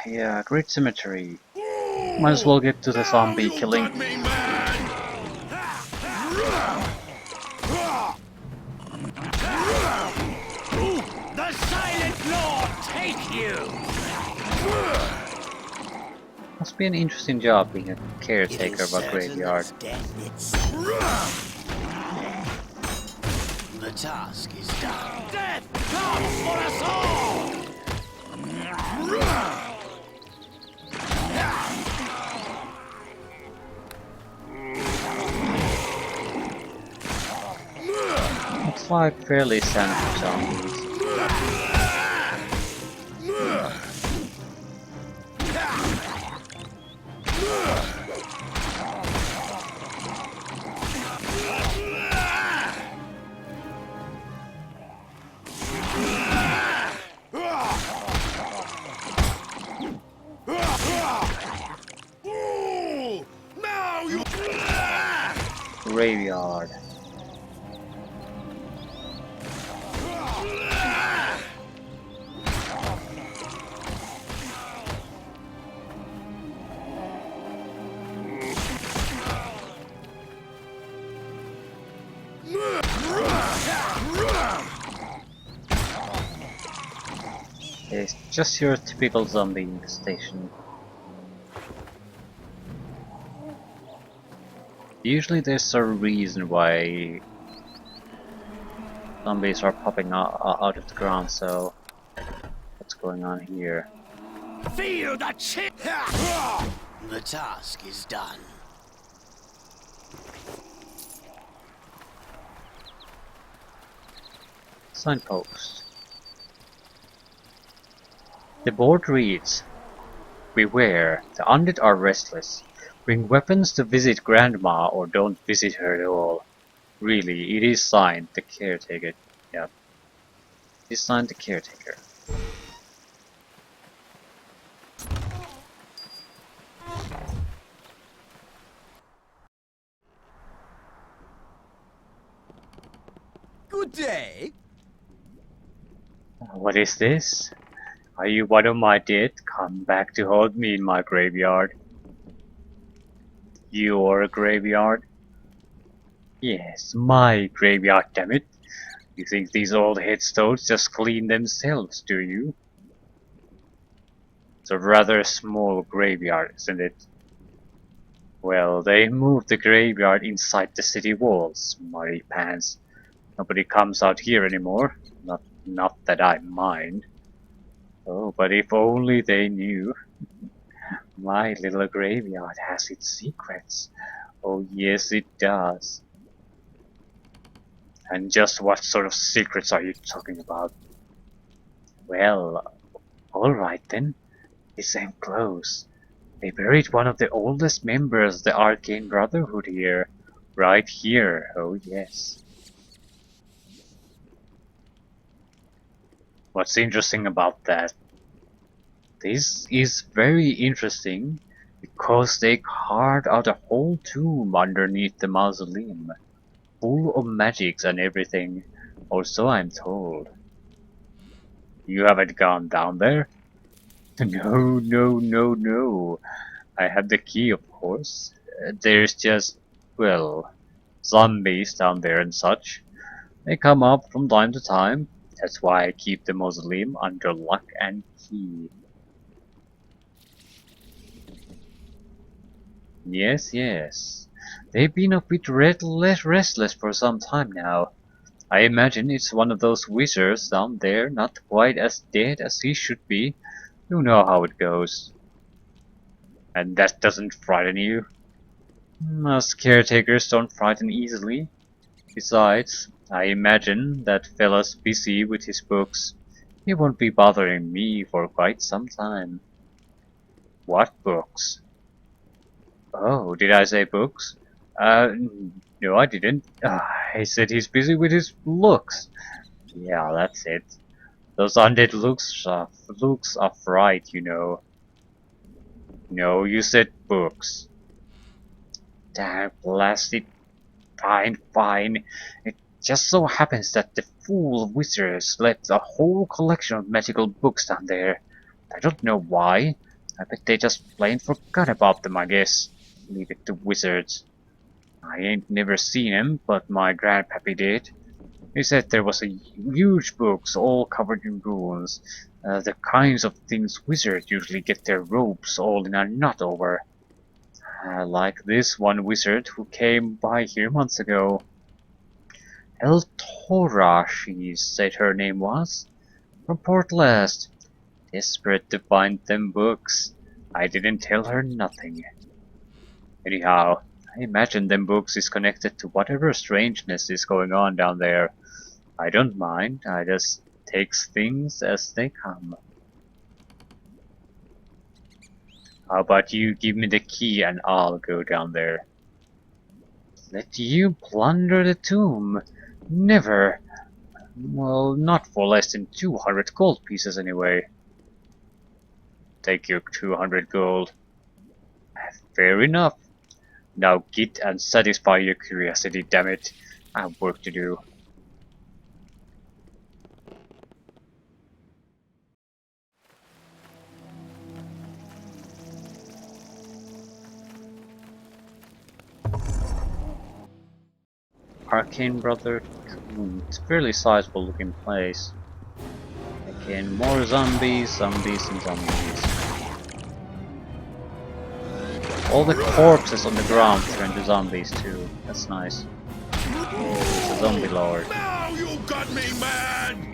Yeah, great symmetry. Might as well get to the Now zombie you've killing. got me, man! The Silent Lord take you! Must be an interesting job being a It is caretaker of a certain that graveyard. it's death itself. The task is done. Death comes for us all! Looks like fairly standard zombies. Now you... Graveyard. It's just your typical zombie infestation. Usually there's a reason why zombies are popping out of the ground, so what's going on here? Feel the chill! The task is done. Signpost. The board reads, "Beware, the undead are restless. Bring weapons to visit Grandma or don't visit her at all." Really, it is signed the caretaker. Yeah. It is signed the caretaker. Good day. What is this? Are you one of my dead? Come back to hold me in my graveyard. Your graveyard? Yes, my graveyard, damn it. You think these old headstones just clean themselves, do you? It's a rather small graveyard, isn't it? Well, they moved the graveyard inside the city walls, muddy pants. Nobody comes out here anymore. Not that I mind. Oh, but if only they knew. My little graveyard has its secrets. Oh yes, it does. And just what sort of secrets are you talking about? Well, alright then. Listen close. They buried one of the oldest members of the Arcane Brotherhood here. Right here, oh yes. What's interesting about that? This is very interesting because they carved out a whole tomb underneath the mausoleum, full of magics and everything, or so I'm told. You haven't gone down there? No, no, no, no. I have the key, of course. There's just, well, zombies down there and such. They come up from time to time. That's why I keep the mausoleum under lock and key. Yes, yes. They've been a bit restless for some time now. I imagine it's one of those wizards down there, not quite as dead as he should be. You know how it goes. And that doesn't frighten you? Us caretakers don't frighten easily. Besides, I imagine that fella's busy with his books. He won't be bothering me for quite some time. What books? Oh, did I say books? Uh, no I didn't. I said he's busy with his looks. Yeah, that's it. Those undead looks are fright, you know. No, you said books. Damn, blast it. Fine, fine. It just so happens that the fool wizards left a whole collection of magical books down there. I don't know why. I bet they just plain forgot about them, I guess. Leave it to wizards. I ain't never seen 'em, but my grandpappy did. He said there was a huge books all covered in runes, the kinds of things wizards usually get their robes all in a knot over. Like this one wizard who came by here months ago. Eltora, she said her name was. From Port Last. Desperate to find them books. I didn't tell her nothing. Anyhow, I imagine them books is connected to whatever strangeness is going on down there. I don't mind, I just takes things as they come. How about you give me the key and I'll go down there. Let you plunder the tomb? Never. Well, not for less than 200 gold pieces anyway. Take your 200 gold. Fair enough. Now get and satisfy your curiosity, damn it. I have work to do. Arcane Brother Coon. It's a fairly sizable looking place. Again, more zombies, zombies and zombies. All the corpses on the ground turn to zombies too. That's nice. It's a zombie lord. Now you got me, man!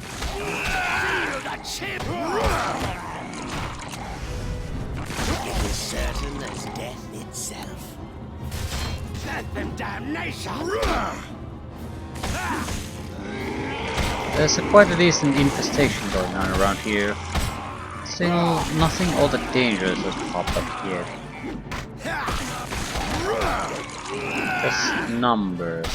Feel the chip! It is certain as death itself. Let them damnation! There's quite a decent infestation going on around here. Still, nothing all that dangerous has popped up yet. Just numbers.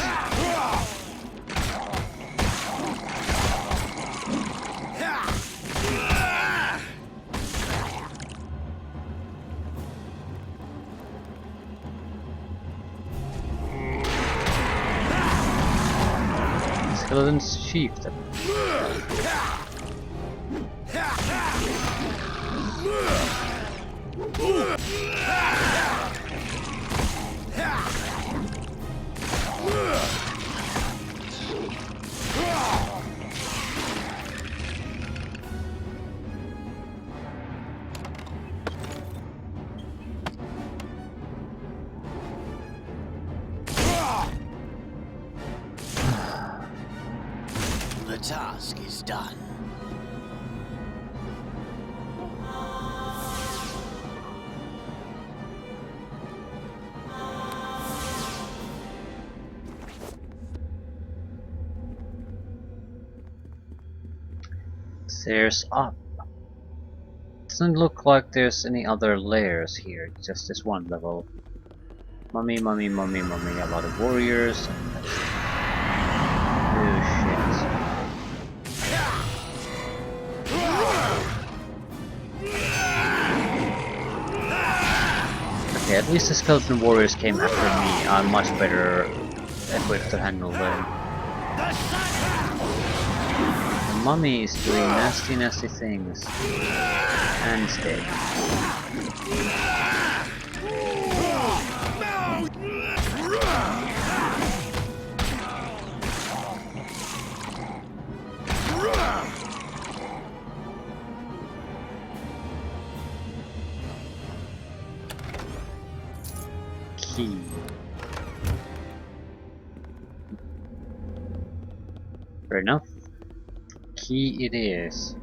Skeleton's chieftain. The task is done. Stairs up. Doesn't look like there's any other layers here, just this one level. Mummy, mummy, mummy, mummy, a lot of warriors, and that's it. Oh shit. Okay, at least the skeleton warriors came after me. I'm much better equipped to handle them. The mummy is doing nasty, nasty things. And it's dead. Key. Fair enough. Key it is.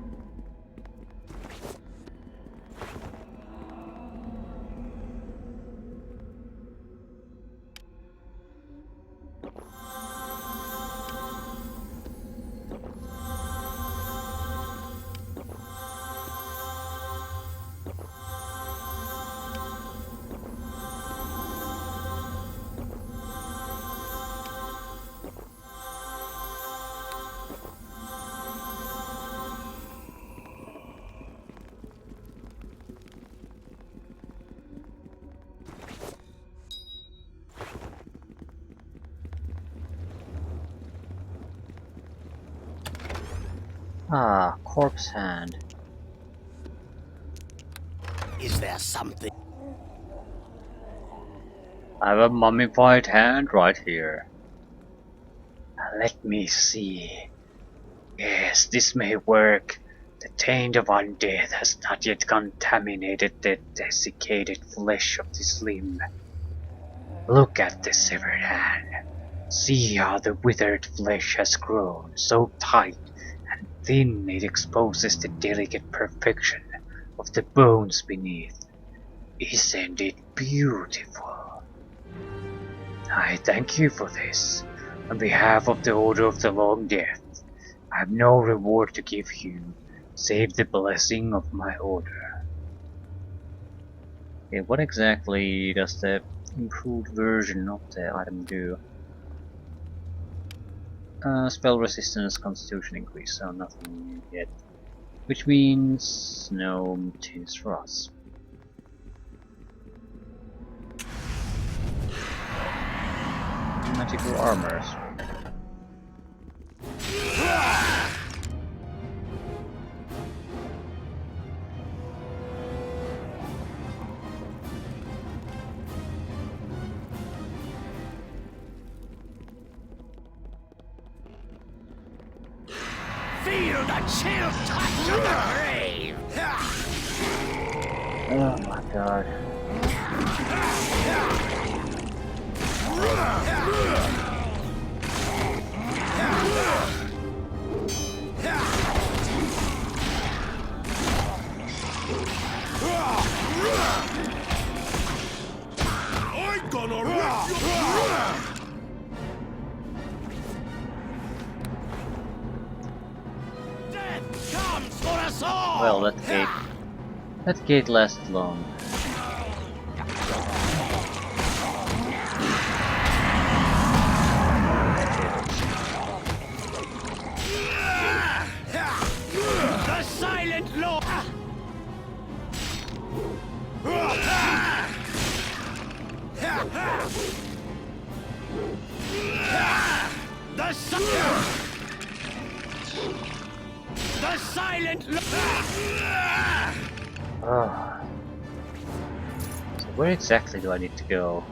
Ah, corpse hand. Is there something? I have a mummified hand right here. Let me see. Yes, this may work. The taint of undeath has not yet contaminated the desiccated flesh of this limb. Look at the severed hand. See how the withered flesh has grown so tight and thin it exposes the delicate perfection of the bones beneath. Isn't it beautiful? I thank you for this. On behalf of the Order of the Long Death, I have no reward to give you, save the blessing of my order. Okay, what exactly does the improved version of the item do? Spell resistance, constitution increase, so nothing new yet. Which means no change for us. Magical armors. Feel the chill touch of the grave! Oh my god. I'm gonna rip your... Death comes for us all! Well, that gate lasted long. The Silent Lord! The Silent Lord! Oh. So where exactly do I need to go?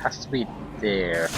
Has to be there.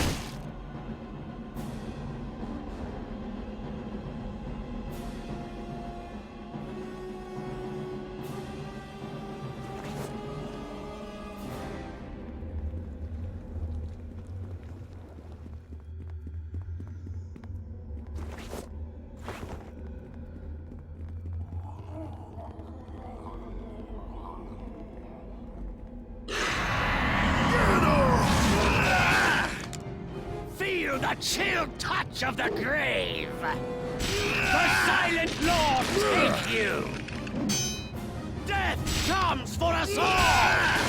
Feel the chill touch of the grave! The Silent Lord take you! Death comes for us all!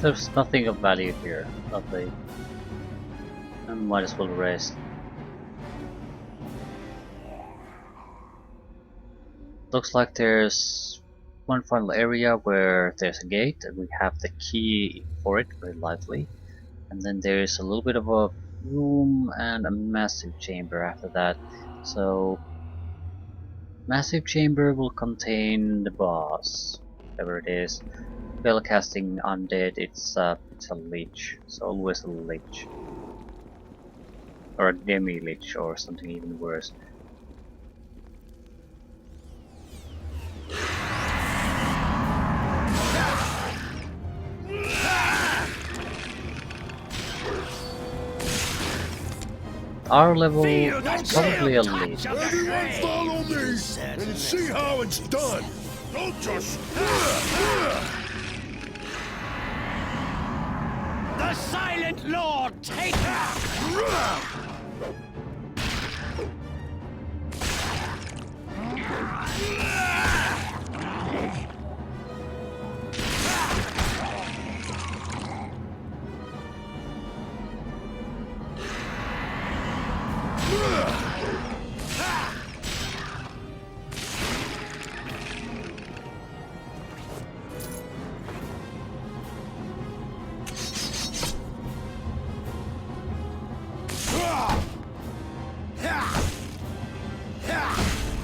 There's nothing of value here. Lovely. I might as well rest. Looks like there's one final area where there's a gate and we have the key for it, very likely. And then there's a little bit of a room and a massive chamber after that. So massive chamber will contain the boss, whatever it is. spellcasting undead, it's a lich. It's always a lich. Or a demi-lich or something even worse. Our level, Feel the probably a chill lich. touch of the Everyone grave. follow me and see how it's done. Don't just... The Silent Lord, take her!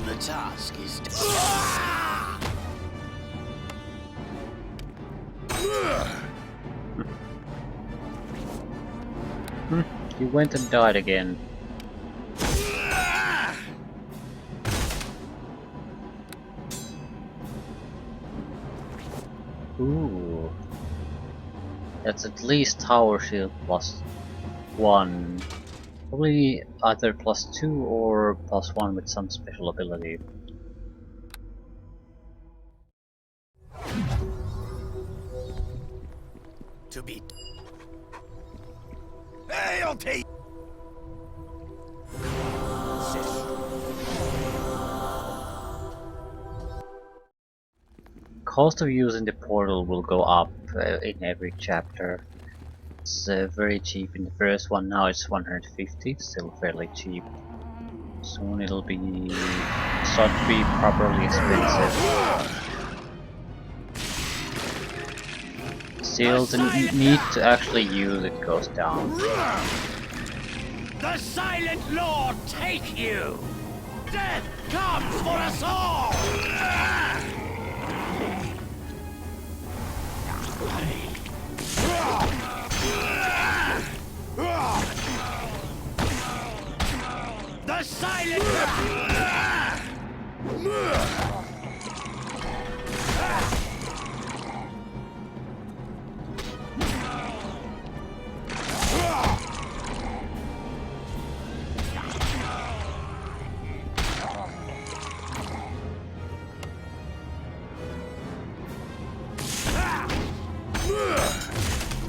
The task is done. He went and died again. Ooh. That's at least tower shield +1. Probably either +2 or +1 with some special ability. To be... Hey, I'll take. Cost of using the portal will go up in every chapter. It's very cheap in the first one, now it's 150, still fairly cheap. Soon it'll be start to be properly expensive. Still, the need to actually use it goes down. The Silent Lord take you! Death comes for us all! The Silent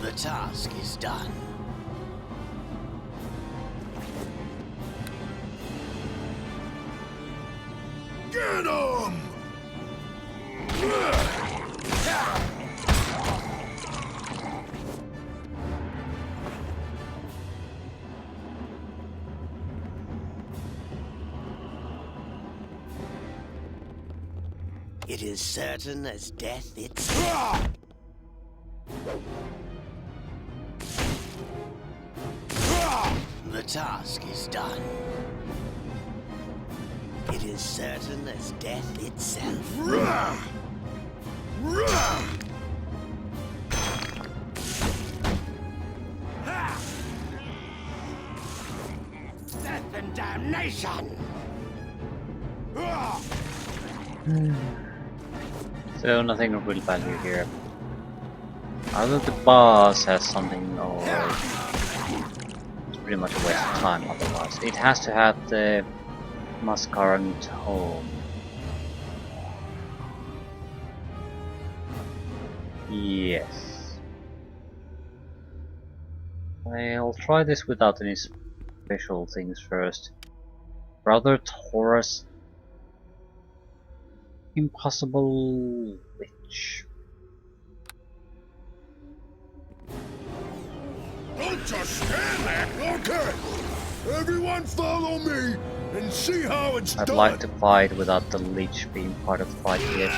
The task is done. Get him! It is certain as death itself. The task is done. It is certain as death itself. death and damnation! So nothing of real value here. Either the boss has something or it's pretty much a waste of time otherwise. It has to have the Mascarant home. Yes. I'll try this without any special things first. Brother Taurus. Impossible Witch. Don't just stand there! Okay! Everyone follow me and see how it's I'd done! like to fight without the Lich being part of the fight yet.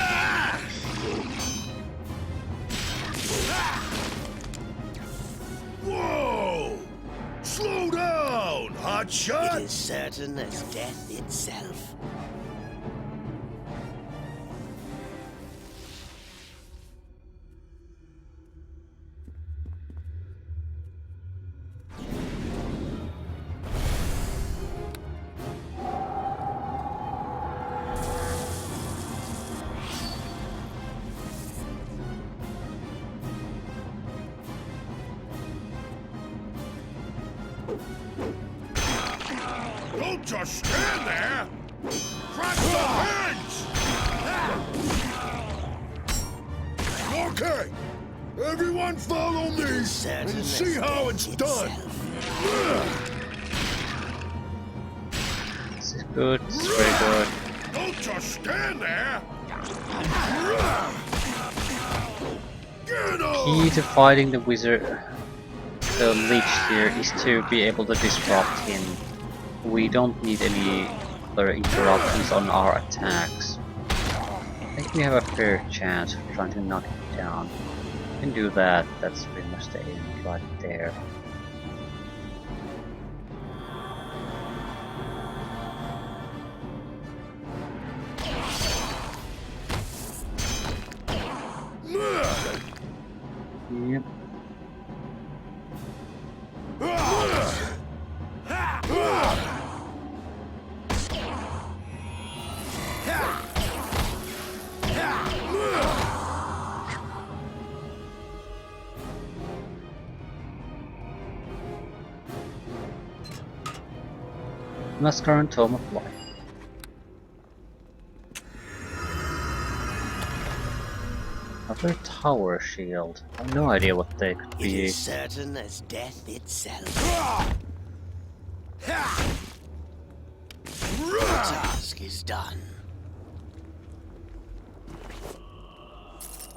Whoa! Slow down, hotshot! It is certain as death itself. Don't just stand there! Crack some heads! Okay, everyone follow me and see how it's done! This is good, this is very good. Don't just stand there! Get on! Key to fighting the wizard, the leech here, is to be able to disrupt him. We don't need any other interruptions on our attacks. I think we have a fair chance of trying to knock it down. We can do that, that's pretty much the aim right there. Yep. Mascara and Tome of Life. Another tower shield. I have no idea what they could It be. is certain as death itself. The task is done.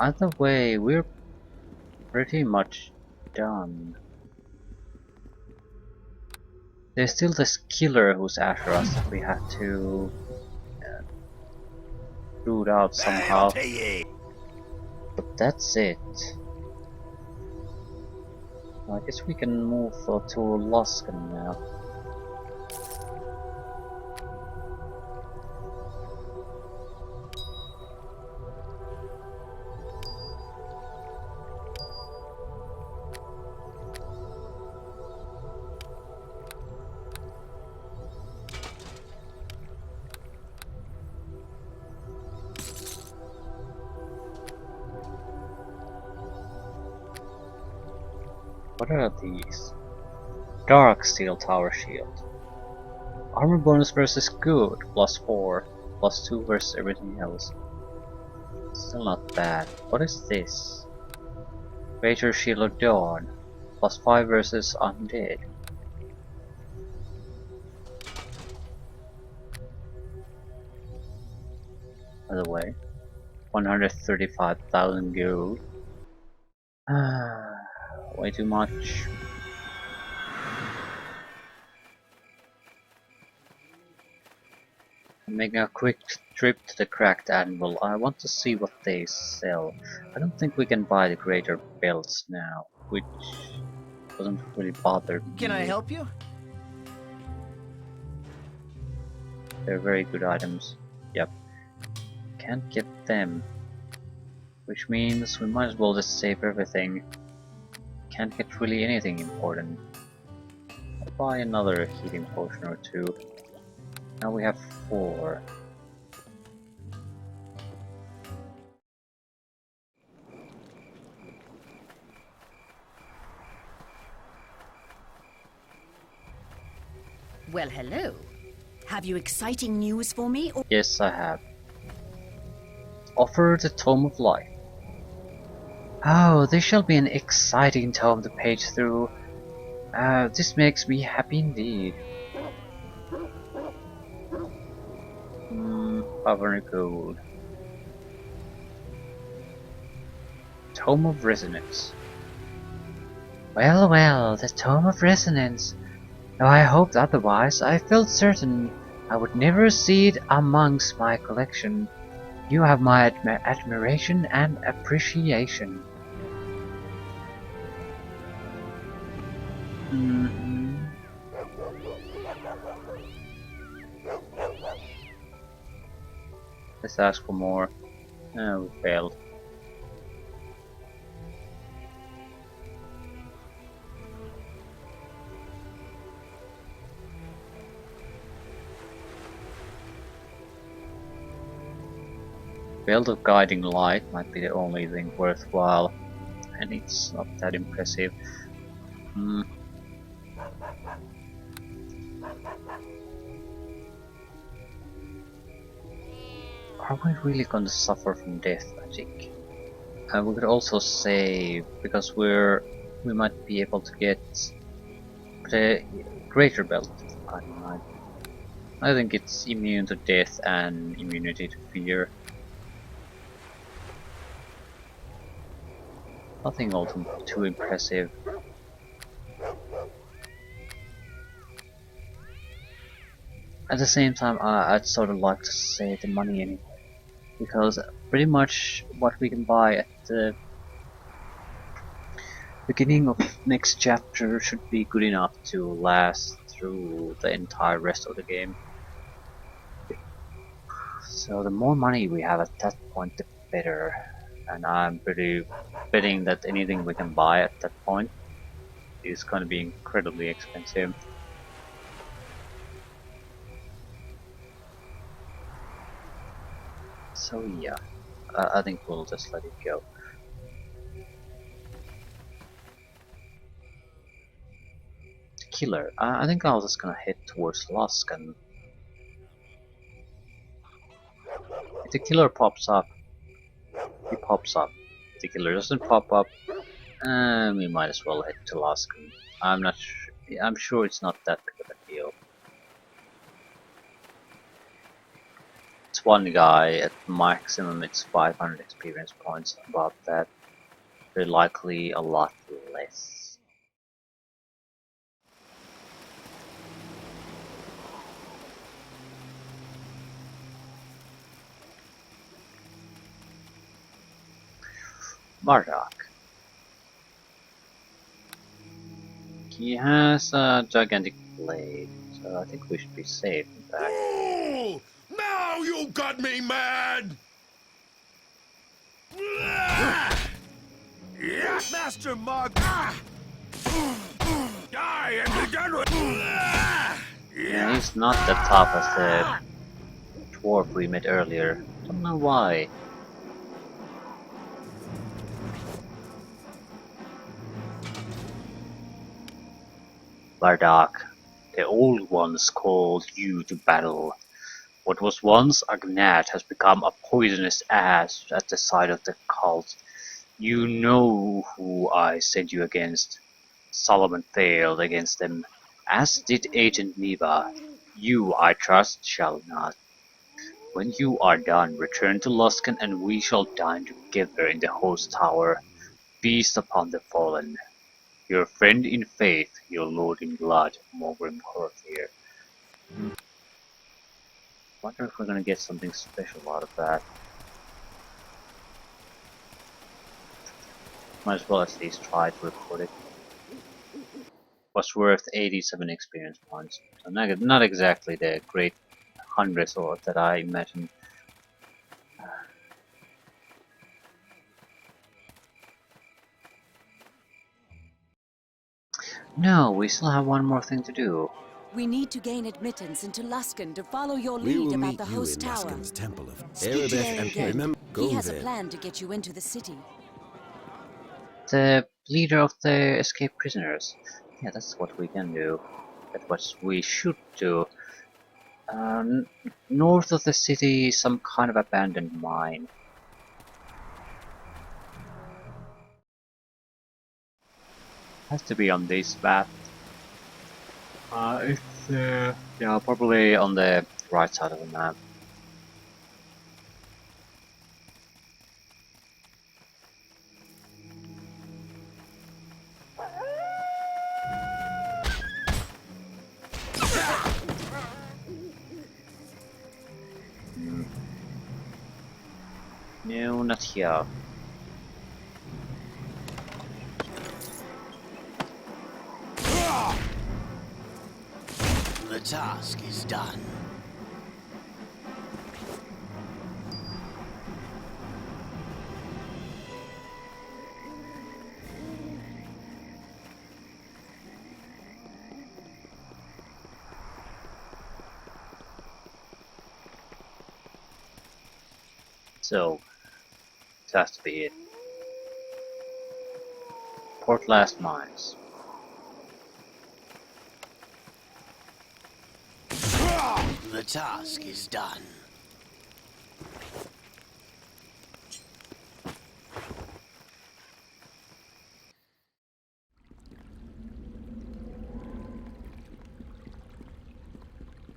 Either way, we're pretty much done. There's still this killer who's after us that we have to root out somehow. But that's it. I guess we can move to Luskan now. What are these? Dark Steel Tower Shield. Armor bonus versus good, +4, +2 versus everything else. Still not bad. What is this? Greater Shield of Dawn, +5 versus undead. By the way, 135,000 gold. Way too much. I'm making a quick trip to the Cracked Anvil. I want to see what they sell. I don't think we can buy the greater belts now, which doesn't really bother me. Can I help you? They're very good items. Yep. Can't get them. Which means we might as well just save everything. Can't get really anything important. I'll buy another healing potion or two. Now we have 4. Well, hello. Have you exciting news for me? Or Yes, I have. Offer the Tome of Life. Oh, this shall be an exciting tome to page through. This makes me happy indeed. 500 gold. Tome of Resonance. Well, well, the Tome of Resonance. Though I hoped otherwise, I felt certain I would never see it amongst my collection. You have my admiration and appreciation. Let's ask for more. We failed. Belt of Guiding Light might be the only thing worthwhile, and it's not that impressive. Are we really going to suffer from death magic? We could also say, because we might be able to get the greater belt. I think it's immune to death and immunity to fear. Nothing all too impressive. At the same time, I'd sort of like to save the money anyway, because pretty much what we can buy at the beginning of next chapter should be good enough to last through the entire rest of the game. So the more money we have at that point, the better. And I'm pretty betting that anything we can buy at that point is going to be incredibly expensive. So yeah, I think we'll just let it go. The killer. I think I was just gonna head towards Lusk, and if the killer pops up, he pops up. If the killer doesn't pop up, we might as well head to Lusk. I'm not sure. I'm sure it's not that big of a deal. It's one guy, at maximum it's 500 experience points, above that very likely a lot less. Marduk. He has a gigantic blade, so I think we should be safe in fact. Oh, now you got me mad! Yeah, Master Mug. Die and be done with. Yeah, he's not that tough as the dwarf we met earlier. Don't know why. Bardock, the old ones called you to battle. What was once a gnat has become a poisonous ass at the side of the cult. You know who I sent you against. Solomon failed against them, as did Agent Neva. You, I trust, shall not. When you are done, return to Luskan and we shall dine together in the host tower. Feast upon the fallen. Your friend in faith, your lord in blood, Morgrim Horthier. Wonder if we're gonna get something special out of that. Might as well at least try to record it. Was worth 87 experience points. So not exactly the great hundreds or that I imagined. No, we still have one more thing to do. We need to gain admittance into Luskan to follow your We lead will about meet the you host in tower. Luskan's temple of Speak to Erebeth Baron and Gent. remember, go He has there. a plan to get you into the city. The leader of the escaped prisoners. Yeah, that's what we can do. That's what we should do. North of the city, some kind of abandoned mine. Has to be on this map. It's yeah, probably on the right side of the map. No, not here. The task is done. So, it has to be it. Port Last Mines. The task is done.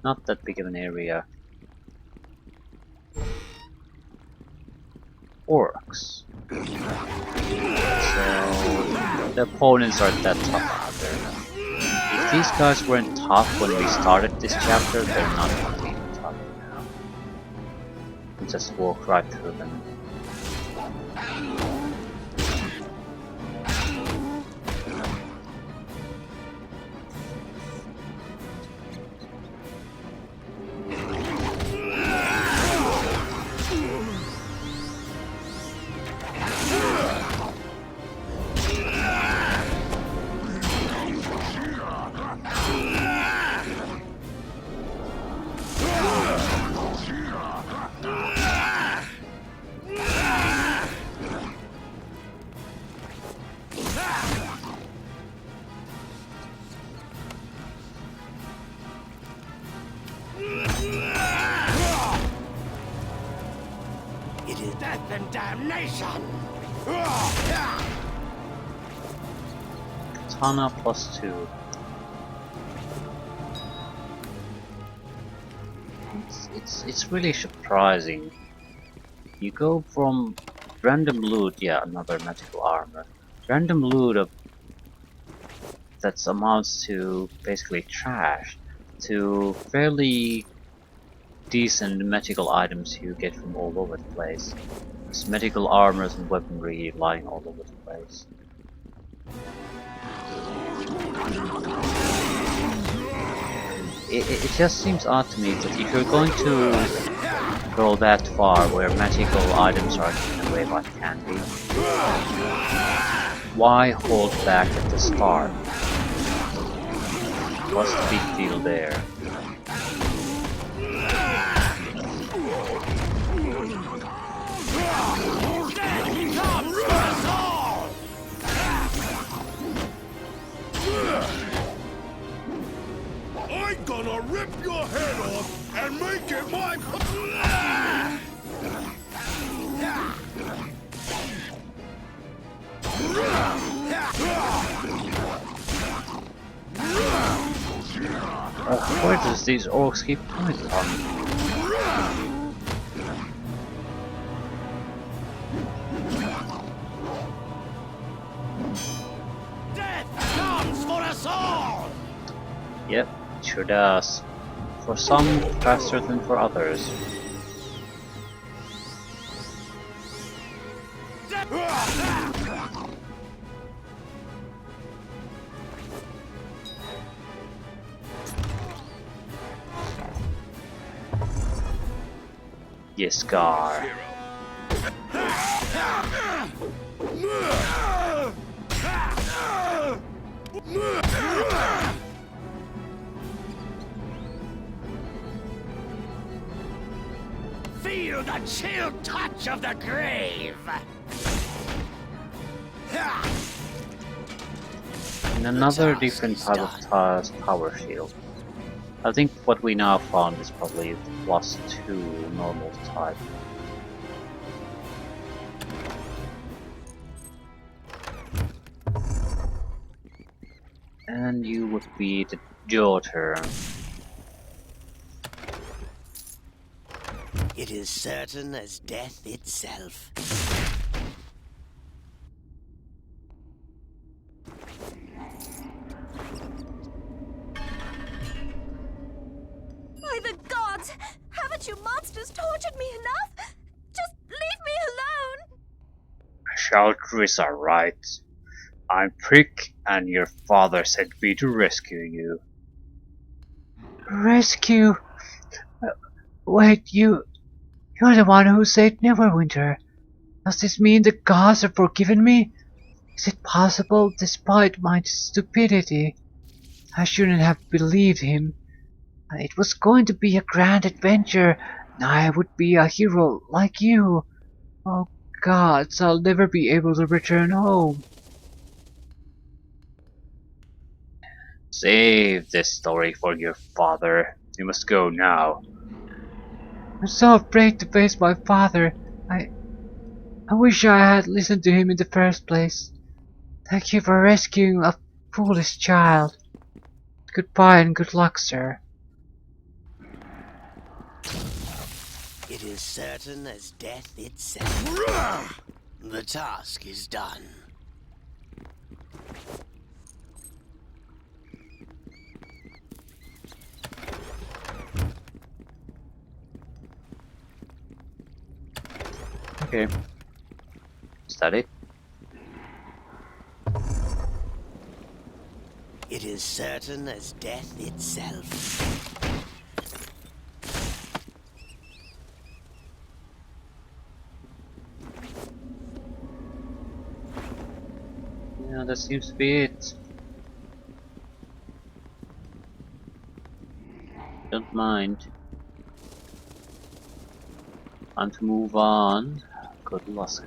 Not that big of an area. Orcs. So the opponents aren't that tough either. If these guys weren't tough when we started this chapter, they're not going to be tough now. We just walk right through them. It is death and damnation! Katana +2. It's really surprising. You go from random loot, yeah, another magical armor. Random loot of that amounts to basically trash, to fairly decent magical items you get from all over the place. There's medical armors and weaponry lying all over the place. It just seems odd to me that if you're going to go that far where magical items are given away like candy, why hold back at the start? What's the big deal there? I'm gonna rip your head off and make it my... Where does these orcs keep coming from? Death comes for us all! Yep, it sure does. For some, faster than for others. Yes, Gar. Feel the chill touch of the grave! And another task different is type of power shield. I think what we now found is probably the +2 normal type. And you would be the daughter. It is certain as death itself. By the gods! Haven't you monsters tortured me enough? Just leave me alone! Shelter is alright. I'm Prick, and your father sent me to rescue you. Rescue? Wait, you're the one who saved Neverwinter. Does this mean the gods have forgiven me? Is it possible, despite my stupidity? I shouldn't have believed him. It was going to be a grand adventure, and I would be a hero like you. Oh gods, I'll never be able to return home. Save this story for your father. You must go now. I'm so afraid to face my father. I wish I had listened to him in the first place. Thank you for rescuing a foolish child. Goodbye and good luck, sir. It is certain as death itself. The task is done. Okay. Is that it? It is certain as death itself. Yeah, that seems to be it. Don't mind. Time to move on. Good luck.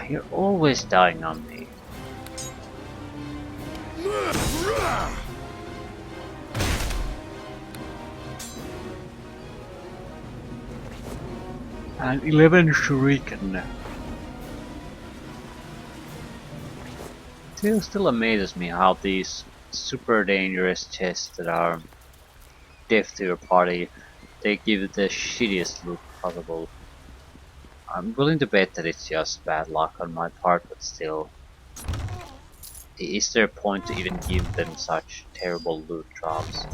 You're always dying on me. And 11 shuriken. Still amazes me how these super dangerous chests that are deaf to your party, they give it the shittiest loot possible. I'm willing to bet that it's just bad luck on my part, but still. Is there a point to even give them such terrible loot drops?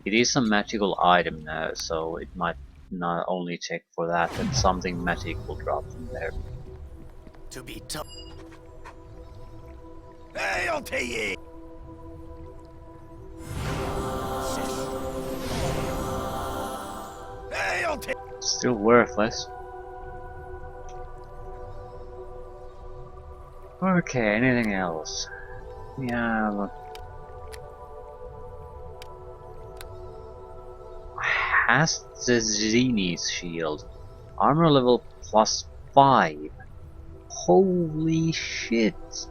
It is a magical item now, so it might not only check for that, but something magic will drop from there. To be tough. Hail to ye! Hail to Still worthless. Okay, anything else? Yeah, look. Has the Zeni's shield. Armor level +5. Holy shit!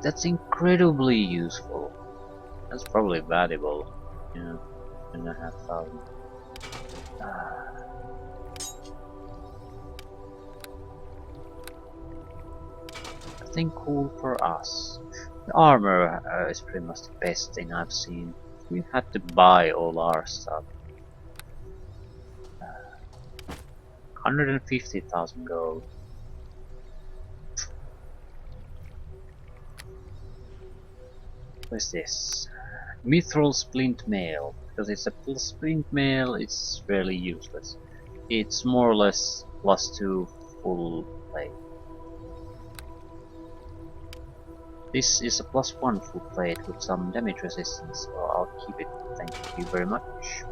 That's incredibly useful. That's probably valuable. Yeah, 2,500. Nothing cool for us. The armor is pretty much the best thing I've seen. We had to buy all our stuff. 150,000 gold. What's this? Mithril Splint Mail. Because it's a splint mail, it's fairly useless. It's more or less +2 full plate. This is a +1 full plate with some damage resistance, so I'll keep it. Thank you very much.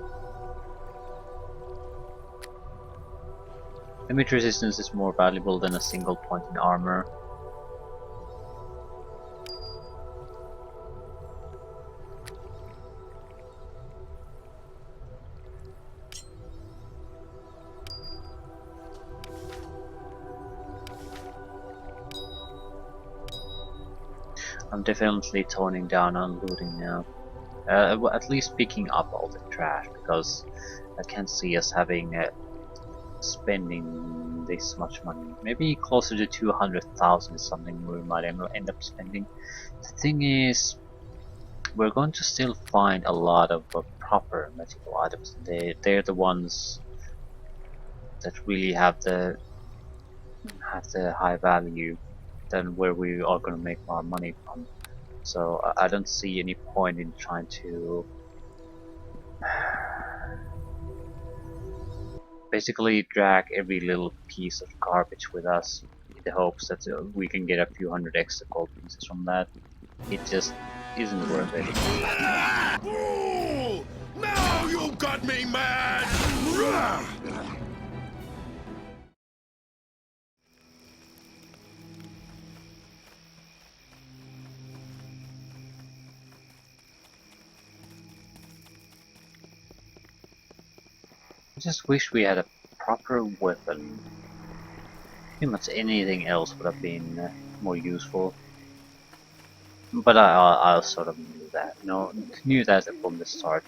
Damage resistance is more valuable than a single point in armor. I'm definitely toning down on looting now. Well, at least picking up all the trash, because I can't see us having spending this much money. Maybe closer to 200,000 is something we might end up spending. The thing is, we're going to still find a lot of proper magical items. They're the ones that really have the high value than where we are going to make our money from. So I don't see any point in trying to basically drag every little piece of garbage with us in the hopes that we can get a few hundred extra gold pieces from that. It just isn't worth it. Fool! Now you got me mad! Rah! just wish we had a proper weapon. Pretty much anything else would have been more useful. But I sort of knew that. No, knew that from the start.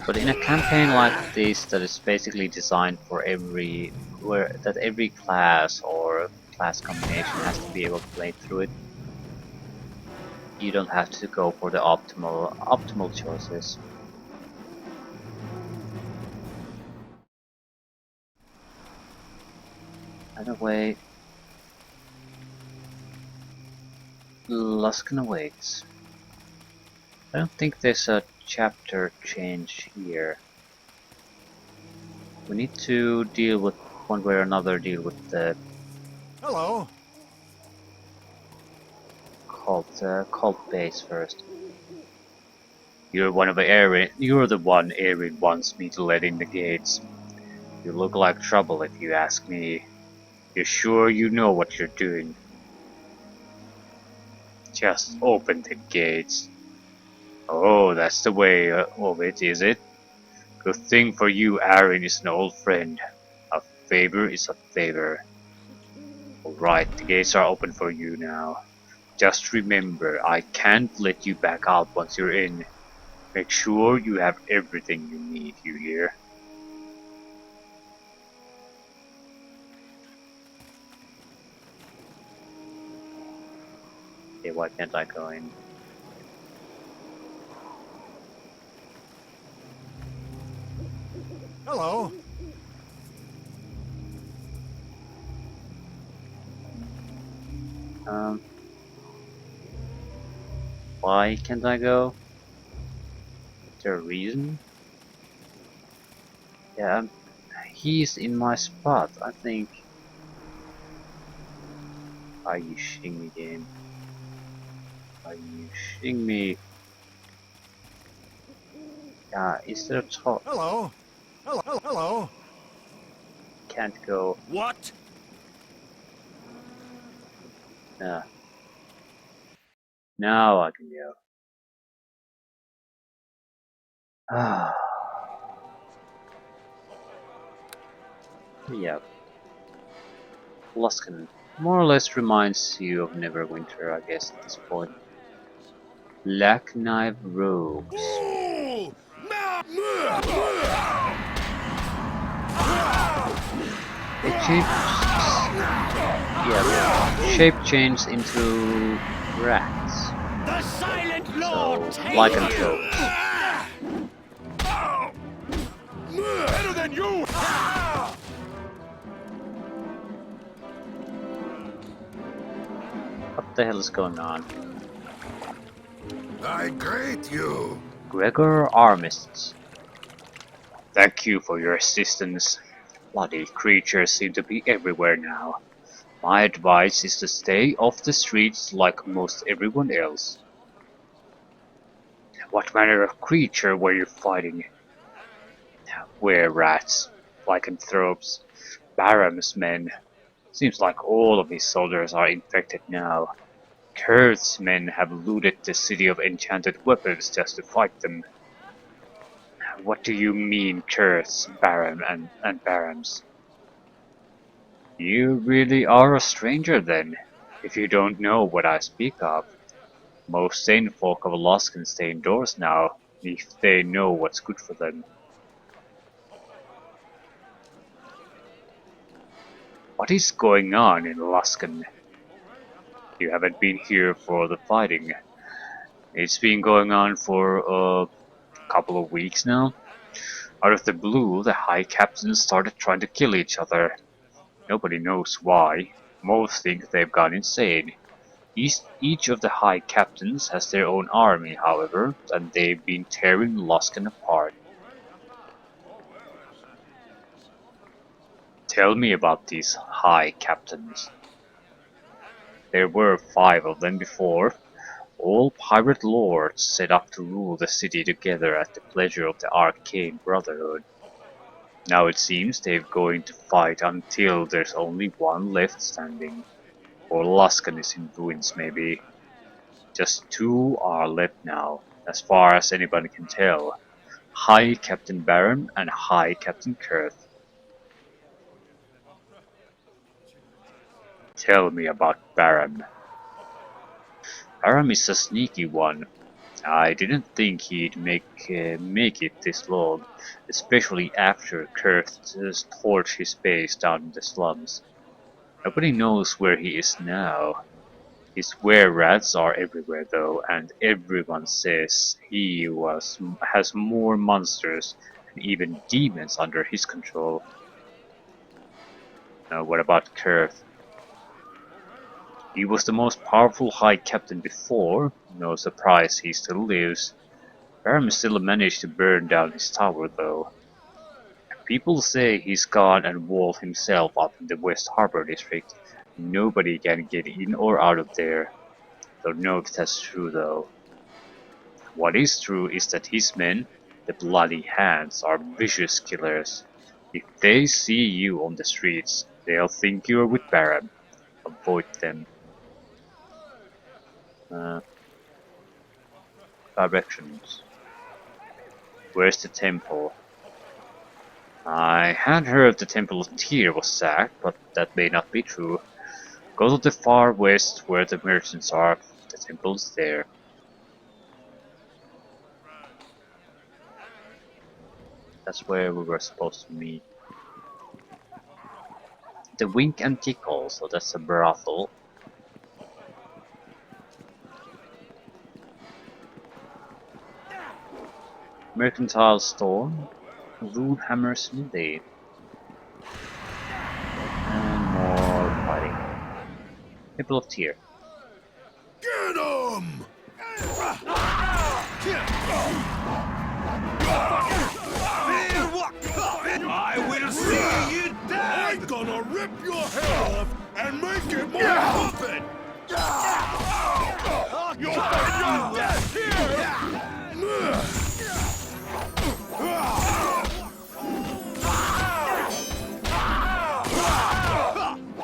But in a campaign like this that is basically designed for every class or class combination has to be able to play through it, you don't have to go for the optimal choices. Anyway, Luskan awaits. I don't think there's a chapter change here. We need to deal with one way or another. Deal with the Hello. cult base first. You're the one Erin wants me to let in the gates. You look like trouble if you ask me. You're sure you know what you're doing? Just open the gates. Oh, that's the way of it, is it? Good thing for you, Aaron is an old friend. A favor is a favor. Alright, the gates are open for you now. Just remember, I can't let you back out once you're in. Make sure you have everything you need, you hear? Okay, why can't I go in? Hello. Um, why can't I go? Is there a reason? Yeah, he's in my spot, I think. Are you shitting me, game? Are you shitting me? Yeah, instead of talk, Hello. Hello. can't go. What? Yeah, now I can go. Ah, yeah. Luskan more or less reminds you of Neverwinter, I guess, at this point. Black Knife Rogues. Ooh! Now! It shape changed into rats. The Silent So, Lord take lycanthropes. Better than you! What the hell is going on? I greet you. Gregor Armists. Thank you for your assistance. Bloody creatures seem to be everywhere now. My advice is to stay off the streets like most everyone else. What manner of creature were you fighting? Were-rats, lycanthropes, Baram's men. Seems like all of his soldiers are infected now. Kurth's men have looted the city of enchanted weapons just to fight them. What do you mean, Kurth's, Baram, and Barams? You really are a stranger then, if you don't know what I speak of. Most sane folk of Lost can stay indoors now, if they know what's good for them. What is going on in Luskan? You haven't been here for the fighting. It's been going on for a couple of weeks now. Out of the blue, the High Captains started trying to kill each other. Nobody knows why. Most think they've gone insane. Each of the High Captains has their own army, however, and they've been tearing Luskan apart. Tell me about these High Captains. There were 5 of them before. All pirate lords set up to rule the city together at the pleasure of the Arcane Brotherhood. Now it seems they're going to fight until there's only one left standing. Or Luskan is in ruins, maybe. Just two are left now, as far as anybody can tell. High Captain Baron and High Captain Kurth. Tell me about Baron. Baron is a sneaky one. I didn't think he'd make it this long, especially after Kurth torched his base down in the slums. Nobody knows where he is now. His were-rats are everywhere though, and everyone says has more monsters and even demons under his control. Now what about Kurth? He was the most powerful High Captain before, no surprise he still lives. Baron still managed to burn down his tower though. People say he's gone and walled himself up in the West Harbor district. Nobody can get in or out of there. Don't know if that's true though. What is true is that his men, the Bloody Hands, are vicious killers. If they see you on the streets, they'll think you're with Baron. Avoid them. Directions. Where's the temple? I had heard the Temple of Tyr was sacked, but that may not be true. Go to the far west where the merchants are. The temple's there. That's where we were supposed to meet. The Wink and Tickle, so that's a brothel. Mercantile store. Rude Hammer Smithy. And more fighting. Temple of Tyr. Get him! I will see you dead! I'm gonna rip your head off and make it my puppet! You'll find your death here!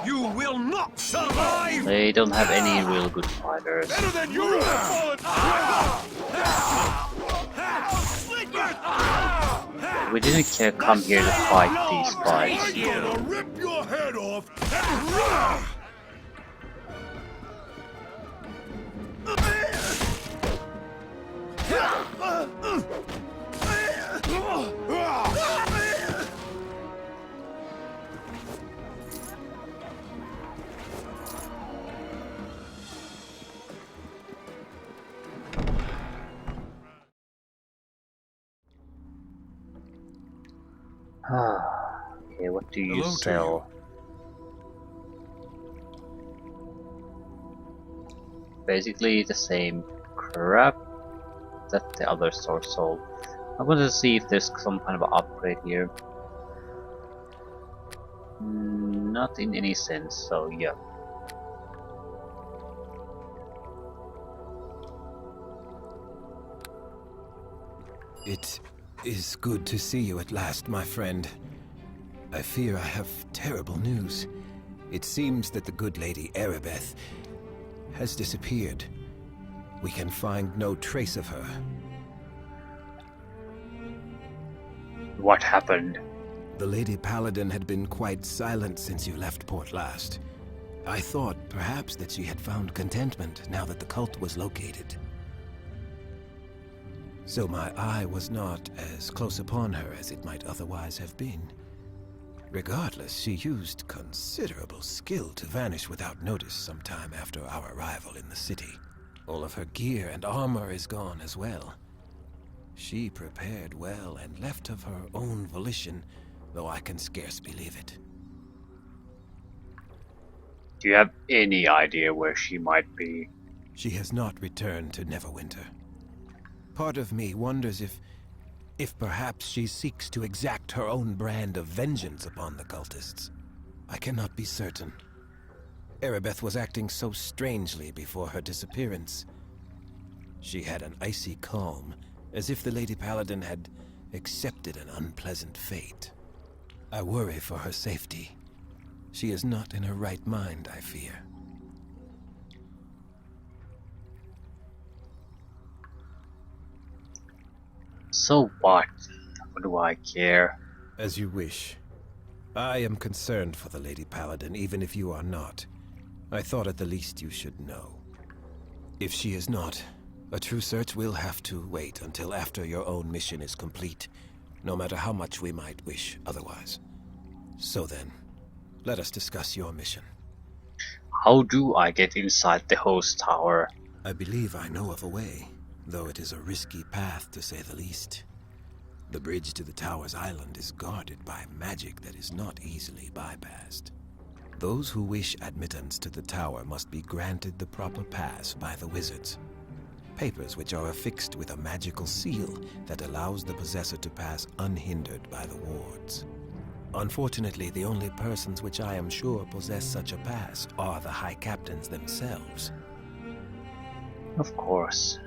You will not survive! They don't have any real good fighters. Better than you fallen! We didn't come here to fight these guys. I'm gonna rip your head off and... Okay, what do you Hello to sell? Basically the same crap that the other store sold. I want to see if there's some kind of an upgrade here. Not in any sense, so yeah. It is good to see you at last, my friend. I fear I have terrible news. It seems that the good lady Erebeth has disappeared. We can find no trace of her. What happened? The Lady Paladin had been quite silent since you left port last. I thought perhaps that she had found contentment now that the cult was located. So my eye was not as close upon her as it might otherwise have been. Regardless, she used considerable skill to vanish without notice sometime after our arrival in the city. All of her gear and armor is gone as well. She prepared well and left of her own volition, though I can scarce believe it. Do you have any idea where she might be? She has not returned to Neverwinter. Part of me wonders if perhaps she seeks to exact her own brand of vengeance upon the cultists. I cannot be certain. Erebeth was acting so strangely before her disappearance. She had an icy calm, as if the Lady Paladin had accepted an unpleasant fate. I worry for her safety. She is not in her right mind, I fear. So what? What do I care? As you wish. I am concerned for the Lady Paladin, even if you are not. I thought at the least you should know. If she is not, a true search will have to wait until after your own mission is complete, no matter how much we might wish otherwise. So then, let us discuss your mission. How do I get inside the host tower? I believe I know of a way, though it is a risky path to say the least. The bridge to the tower's island is guarded by magic that is not easily bypassed. Those who wish admittance to the tower must be granted the proper pass by the wizards. Papers which are affixed with a magical seal that allows the possessor to pass unhindered by the wards. Unfortunately, the only persons which I am sure possess such a pass are the High Captains themselves. Of course.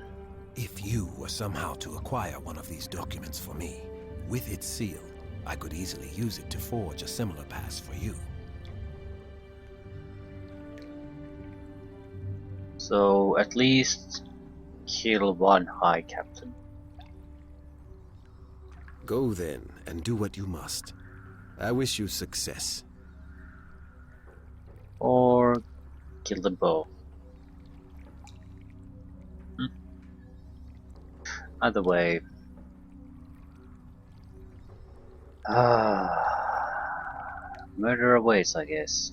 If you were somehow to acquire one of these documents for me, with its seal, I could easily use it to forge a similar pass for you. So at least kill one High Captain. Go then, and do what you must. I wish you success. Or kill them both. Either way. Murder awaits, I guess.